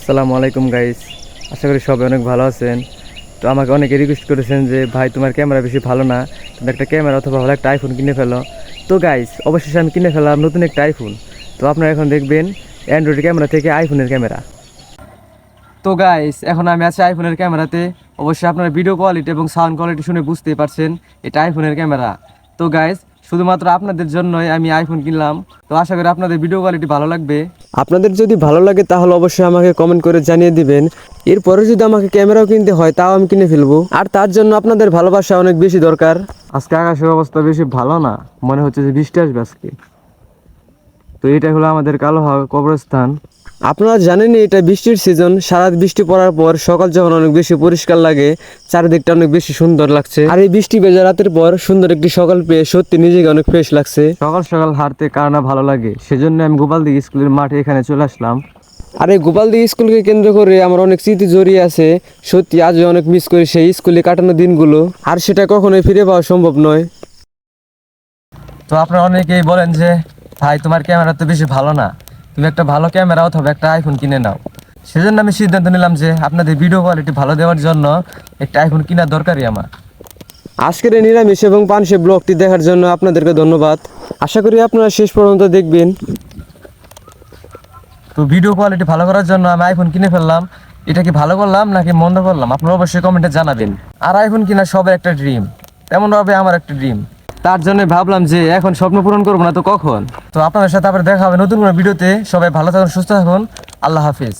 আসসালামু আলাইকুম গাইস, আশা করি সবাই অনেক ভালো আছেন। তো আমাকে অনেকে রিকোয়েস্ট করেছেন যে ভাই তোমার ক্যামেরা বেশি ভালো না, তুমি একটা ক্যামেরা অথবা ভালো একটা আইফোন কিনে ফেলো। তো গাইস, অবশেষে আমি কিনে ফেললাম নতুন একটা আইফোন। তো আপনারা এখন দেখবেন অ্যান্ড্রয়েড ক্যামেরা থেকে আইফোনের ক্যামেরা। তো গাইস, এখন আমি আছি আইফোনের ক্যামেরাতে। অবশ্যই আপনারা ভিডিও কোয়ালিটি এবং সাউন্ড কোয়ালিটি শুনে বুঝতেই পারছেন এটা আইফোনের ক্যামেরা। তো গাইস, শুধুমাত্র আপনাদের জন্যই আমি আইফোন কিনলাম। তো আশা করি আপনাদের ভিডিও কোয়ালিটি ভালো লাগবে। আপনাদের যদি ভালো লাগে তাহলে অবশ্যই আমাকে কমেন্ট করে জানিয়ে দিবেন। এরপরে যদি আমাকে ক্যামেরাও কিনতে হয় তাও আমি কিনে ফেলবো, আর তার জন্য আপনাদের ভালোবাসা অনেক বেশি দরকার। আজকে আকাশের অবস্থা বেশি ভালো না, মনে হচ্ছে যে বৃষ্টি আসবে আজকে। তো এটা হলো আমাদের কালোহাওয়া কবরস্থান। আপনারা জানেনই এটা বৃষ্টির সিজন। সারা বৃষ্টি পড়ার পর সকাল যখন অনেক বেশি পরিষ্কার লাগে, চারিদিকটা অনেক বেশি সুন্দর লাগছে। আর এই বৃষ্টি ভেজা রাতের পর সুন্দর একটি সকাল পেয়ে সত্যি নিজেকে অনেক ফ্রেশ লাগছে। সকাল সকাল হাঁটতে কার না ভালো লাগে, সেজন্য আমি গোপালদি স্কুলের মাঠে এখানে চলে আসলাম। আর এই গোপালদি স্কুলকে কেন্দ্র করে আমার অনেক স্মৃতি জড়িয়ে আছে। সত্যি আজও অনেক মিস করি সেই স্কুলে কাটানো দিনগুলো, আর সেটা কখনোই ফিরে পাওয়া সম্ভব নয়। তো আপনারা অনেকেই বলেন যে ভাই তোমার ক্যামেরা তো বেশি ভালো না, তুমি একটা ভালো ক্যামেরা অথবা একটা আইফোন কিনে নাও। সেজন্য আমি সিদ্ধান্ত নিলাম যে আপনাদের ভিডিও কোয়ালিটি ভালো দেওয়ার জন্য একটা আইফোন কেনার দরকারই আমার। আজকের এই নিরামিষ এবং পানসে ব্লগটি দেখার জন্য আপনাদেরকে ধন্যবাদ। আশা করি আপনারা শেষ পর্যন্ত দেখবেন। তো ভিডিও কোয়ালিটি ভালো করার জন্য আমি আইফোন কিনে ফেললাম। এটা কি ভালো করলাম নাকি মন্দ করলাম আপনারা অবশ্যই কমেন্টে জানাবেন। আর আইফোন কিনা সবার একটা ড্রিম, তেমনভাবে আমার একটা ড্রিম। তার জন্য ভাবলাম যে এখন স্বপ্ন পূরণ করবো না তো কখন। তো আপনাদের সাথে আবার দেখা হবে নতুন কোনো ভিডিওতে। সবাই ভালো থাকুন, সুস্থ থাকুন। আল্লাহ হাফিজ।